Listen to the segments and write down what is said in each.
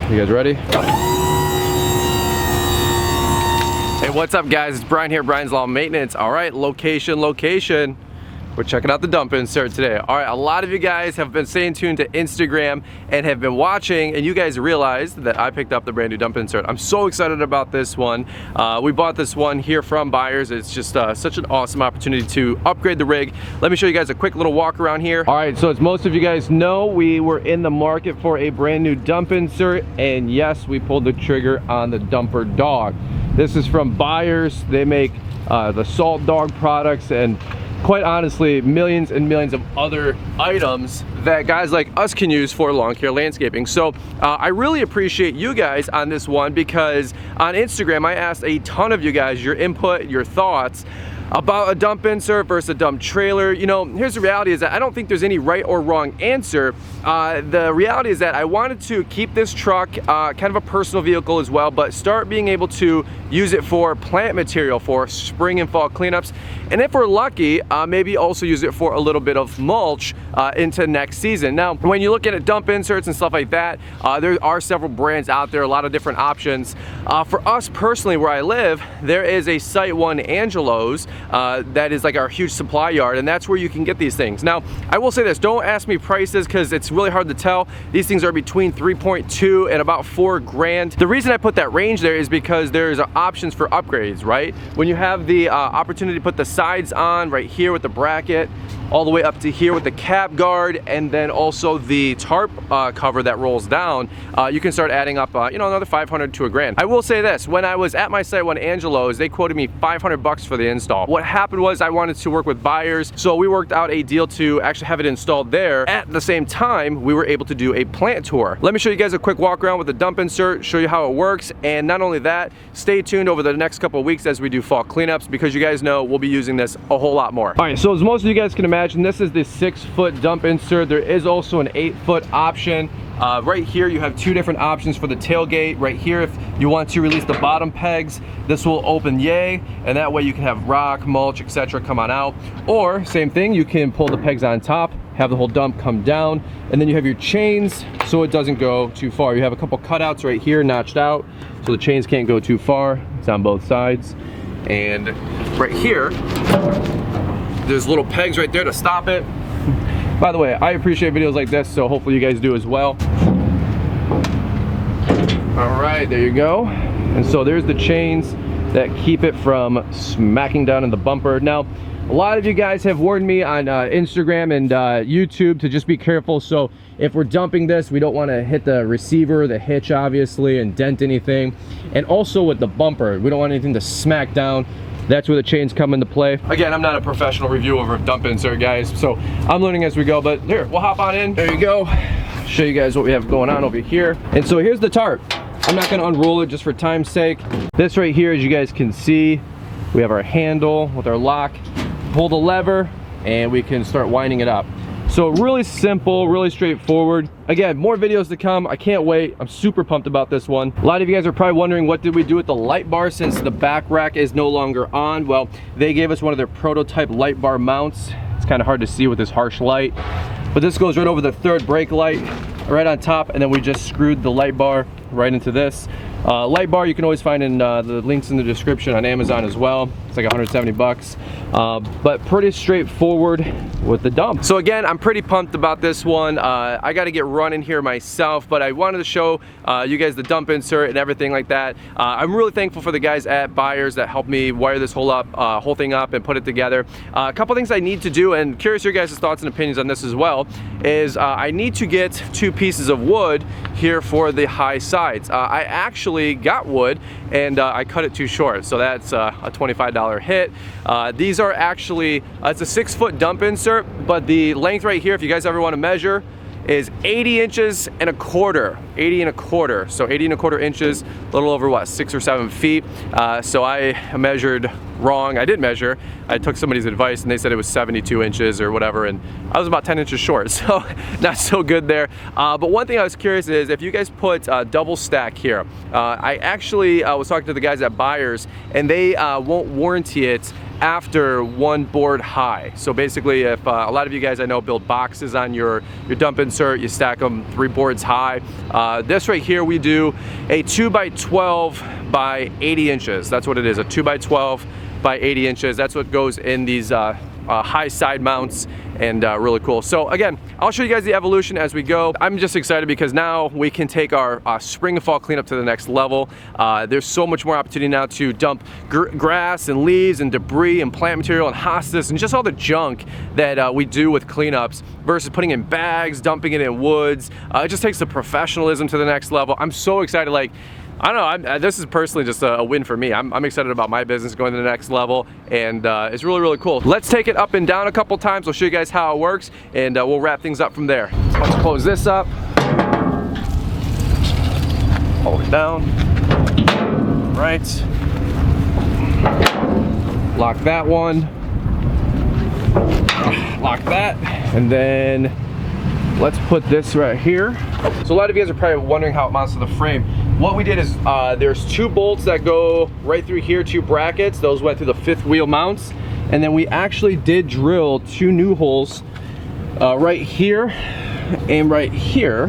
You guys ready? Hey, what's up guys? It's Brian here, Brian's Lawn Maintenance. All right, location. We're checking out the dump insert today. All right, a lot of you guys have been staying tuned to Instagram and have been watching, and you guys realized that I picked up the brand new dump insert. I'm so excited about this one. We bought this one here from Buyers. It's just such an awesome opportunity to upgrade the rig. Let me show you guys a quick little walk around here. All right, so as most of you guys know, we were in the market for a brand new dump insert, and yes, we pulled the trigger on the Dumperdogg. This is from Buyers. They make the Salt Dog products and quite honestly millions and millions of other items that guys like us can use for lawn care landscaping. So I really appreciate you guys on this one, because on Instagram I asked a ton of you guys your input, your thoughts about a dump insert versus a dump trailer. You know, here's the reality, is that I don't think there's any right or wrong answer. The reality is that I wanted to keep this truck kind of a personal vehicle as well, but start being able to use it for plant material for spring and fall cleanups, and if we're lucky, maybe also use it for a little bit of mulch into next season. Now, when you look at dump inserts and stuff like that, there are several brands out there, a lot of different options. For us personally, where I live, there is a Site One Angelo's that is like our huge supply yard, and that's where you can get these things. Now, I will say this, don't ask me prices because it's really hard to tell. These things are between 3.2 and about 4 grand. The reason I put that range there is because there's options for upgrades, right? When you have the opportunity to put the sides on right here with the bracket, all the way up to here with the cap guard, and then also the tarp cover that rolls down, you can start adding up you know, another 500 to a grand. I will say this, when I was at my Site One Angelo's, they quoted me 500 bucks for the install. What happened was I wanted to work with Buyers, so we worked out a deal to actually have it installed there. At the same time, we were able to do a plant tour. Let me show you guys a quick walk around with the dump insert, show you how it works, and not only that, stay tuned over the next couple of weeks as we do fall cleanups, because you guys know we'll be using this a whole lot more. All right, so as most of you guys can imagine, this is the 6-foot dump insert. There is also an 8-foot option. Right here you have 2 different options for the tailgate. Right here, if you want to release the bottom pegs, this will open yay, and that way you can have rock, mulch, etc. come on out. Or same thing, you can pull the pegs on top, have the whole dump come down, and then you have your chains so it doesn't go too far. You have a couple cutouts right here notched out so the chains can't go too far. It's on both sides. And right here, there's little pegs right there to stop it. By the way, I appreciate videos like this, so hopefully you guys do as well. All right, there you go. And so there's the chains that keep it from smacking down in the bumper. Now, a lot of you guys have warned me on Instagram and YouTube to just be careful. So if we're dumping this, we don't want to hit the receiver, the hitch obviously, and dent anything. And also with the bumper, we don't want anything to smack down. That's where the chains come into play. Again, I'm not a professional reviewer of dump insert, guys, so I'm learning as we go, but here, we'll hop on in. There you go. Show you guys what we have going on over here. And so here's the tarp. I'm not gonna unroll it just for time's sake. This right here, as you guys can see, we have our handle with our lock. Pull the lever, and we can start winding it up. So really simple, really straightforward. Again, more videos to come. I can't wait. I'm super pumped about this one. A lot of you guys are probably wondering, what did we do with the light bar since the back rack is no longer on? Well, they gave us one of their prototype light bar mounts. It's kind of hard to see with this harsh light, but this goes right over the 3rd brake light, right on top, and then we just screwed the light bar right into this. Light bar you can always find in the links in the description on Amazon as well. It's like 170 bucks, but pretty straightforward with the dump. So again, I'm pretty pumped about this one. I got to get running here myself, but I wanted to show you guys the dump insert and everything like that. I'm really thankful for the guys at Buyers that helped me wire this whole thing up and put it together. A couple things I need to do, and curious your guys' thoughts and opinions on this as well, is I need to get 2 pieces of wood here for the high sides. I actually got wood and I cut it too short, so that's a $25 hit. These are actually, it's a 6-foot dump insert, but the length right here, if you guys ever want to measure, is 80 inches and a quarter. 80 and a quarter, so 80 and a quarter inches, a little over what, 6 or 7 feet. So I measured wrong. I did measure. I took somebody's advice and they said it was 72 inches or whatever, and I was about 10 inches short, so not so good there. But one thing I was curious is if you guys put double stack here. I actually was talking to the guys at Buyers, and they won't warranty it after one board high. So basically, if a lot of you guys I know build boxes on your dump insert, you stack them 3 boards high. This right here, we do a 2x12 by 80 inches. That's what it is, a 2x12 by 80 inches. That's what goes in these high side mounts, and really cool. So again, I'll show you guys the evolution as we go. I'm just excited because now we can take our spring and fall cleanup to the next level. There's so much more opportunity now to dump grass and leaves and debris and plant material and hostas and just all the junk that we do with cleanups versus putting in bags, dumping it in woods. It just takes the professionalism to the next level. I'm so excited. Like, I don't know, this is personally just a win for me. I'm excited about my business going to the next level, and it's really, really cool. Let's take it up and down a couple times. I'll show you guys how it works, and we'll wrap things up from there. So let's close this up. Hold it down. Right. Lock that one. Lock that. And then let's put this right here. So a lot of you guys are probably wondering how it mounts to the frame. What we did is there's 2 bolts that go right through here, 2 brackets. Those went through the 5th wheel mounts. And then we actually did drill 2 new holes right here and right here.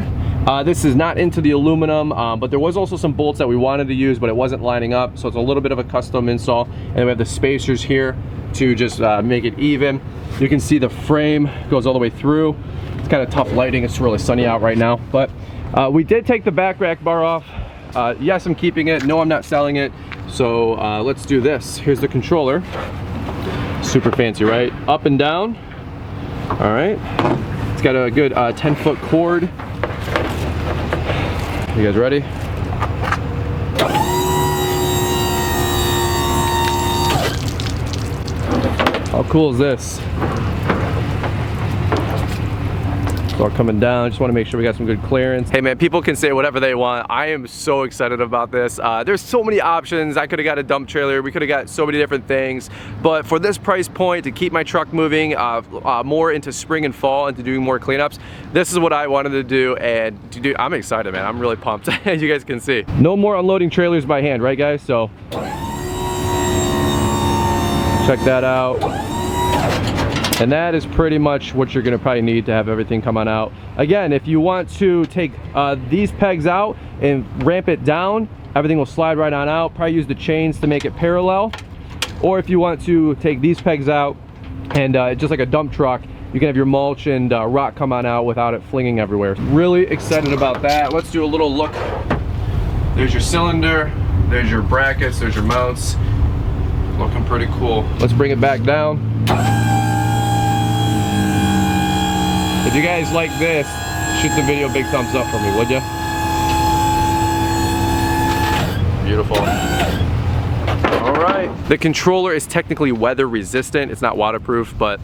This is not into the aluminum, but there was also some bolts that we wanted to use, but it wasn't lining up. So it's a little bit of a custom install. And then we have the spacers here to just make it even. You can see the frame goes all the way through. It's kind of tough lighting. It's really sunny out right now, but we did take the back rack bar off. Yes, I'm keeping it. No, I'm not selling it. So let's do this. Here's the controller. Super fancy, right? Up and down. All right. It's got a good 10-foot cord. You guys ready? How cool is this? Start coming down. Just want to make sure we got some good clearance. Hey man, people can say whatever they want. I am so excited about this. There's so many options. I could have got a dump trailer. We could have got so many different things. But for this price point, to keep my truck moving more into spring and fall and to doing more cleanups, this is what I wanted to do. And to do, I'm excited, man. I'm really pumped. As you guys can see. No more unloading trailers by hand, right guys? So check that out. And that is pretty much what you're gonna probably need to have everything come on out. Again, if you want to take these pegs out and ramp it down, everything will slide right on out. Probably use the chains to make it parallel. Or if you want to take these pegs out and just like a dump truck, you can have your mulch and rock come on out without it flinging everywhere. Really excited about that. Let's do a little look. There's your cylinder, there's your brackets, there's your mounts. Looking pretty cool. Let's bring it back down. If you guys like this, shoot the video big thumbs up for me, would ya? Beautiful. All right. The controller is technically weather resistant. It's not waterproof, but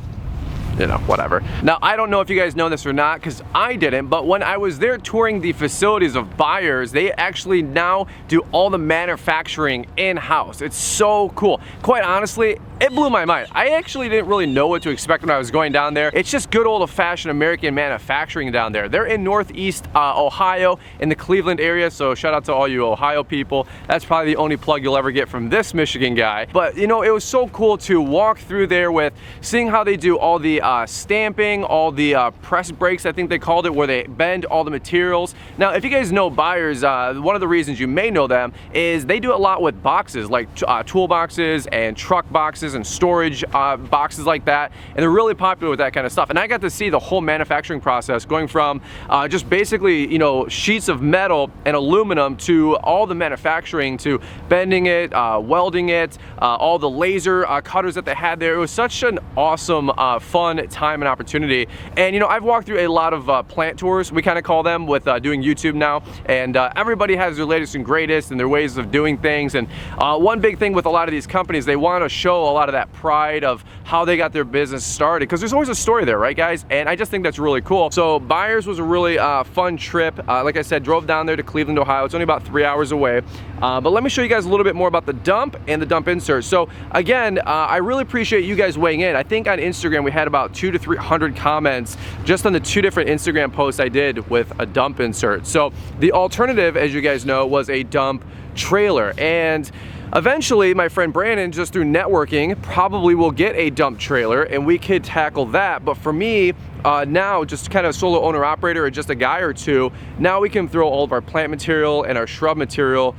you know, whatever. Now, I don't know if you guys know this or not, because I didn't, but when I was there touring the facilities of Buyers, they actually now do all the manufacturing in-house. It's so cool. Quite honestly, it blew my mind. I actually didn't really know what to expect when I was going down there. It's just good old-fashioned American manufacturing down there. They're in Northeast Ohio, in the Cleveland area, so shout out to all you Ohio people. That's probably the only plug you'll ever get from this Michigan guy. But you know, it was so cool to walk through there with seeing how they do all the stamping, all the press brakes, I think they called it, where they bend all the materials. Now, if you guys know Buyers, one of the reasons you may know them is they do a lot with boxes, like tool boxes and truck boxes and storage boxes like that, and they're really popular with that kind of stuff. And I got to see the whole manufacturing process going from just basically, you know, sheets of metal and aluminum to all the manufacturing, to bending it, welding it, all the laser cutters that they had there. It was such an awesome, fun time and opportunity. And you know, I've walked through a lot of plant tours, we kind of call them, with doing YouTube now, and everybody has their latest and greatest and their ways of doing things. And one big thing with a lot of these companies, they want to show a a lot of that pride of how they got their business started, because there's always a story there, right guys? And I just think that's really cool. So Buyers was a really fun trip. Like I said, drove down there to Cleveland, Ohio. It's only about 3 hours away. But let me show you guys a little bit more about the dump and the dump insert. So again, I really appreciate you guys weighing in. I think on Instagram we had about 200 to 300 comments just on the 2 different Instagram posts I did with a dump insert. So the alternative, as you guys know, was a dump trailer. And eventually, my friend Brandon, just through networking, probably will get a dump trailer and we could tackle that. But for me, now just kind of solo owner operator or just a guy or two, now we can throw all of our plant material and our shrub material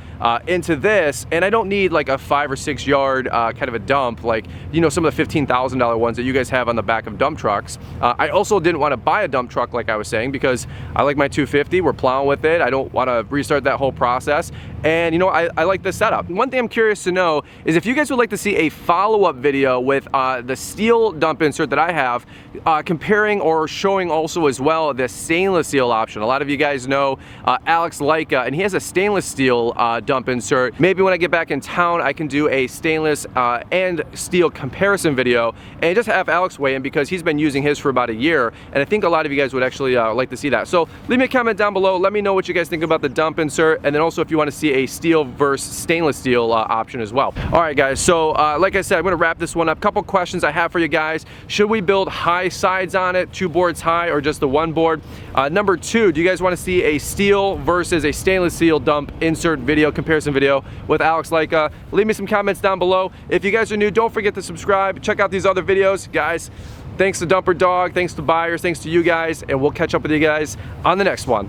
into this, and I don't need like a 5 or 6 yard kind of a dump like, you know, some of the $15,000 ones that you guys have on the back of dump trucks. I also didn't want to buy a dump truck like I was saying, because I like my 250, we're plowing with it, I don't want to restart that whole process, and you know, I like this setup. One thing I'm curious to know is if you guys would like to see a follow-up video with the steel dump insert that I have, comparing or showing also as well the stainless steel option. A lot of you guys know Alex Leica, and he has a stainless steel dump insert. Maybe when I get back in town, I can do a stainless and steel comparison video and just have Alex weigh in, because he's been using his for about a year, and I think a lot of you guys would actually like to see that. So leave me a comment down below, let me know what you guys think about the dump insert, and then also if you want to see a steel versus stainless steel option as well. All right guys, so like I said, I'm going to wrap this one up. Couple questions I have for you guys. Should we build high sides on it, 2 boards high, or just the 1 board? Number 2, do you guys want to see a steel versus a stainless steel dump insert video, comparison video with Alex Leica? Leave me some comments down below. If you guys are new, don't forget to subscribe. Check out these other videos. Guys, thanks to Dumperdogg, thanks to Buyers, thanks to you guys, and we'll catch up with you guys on the next one.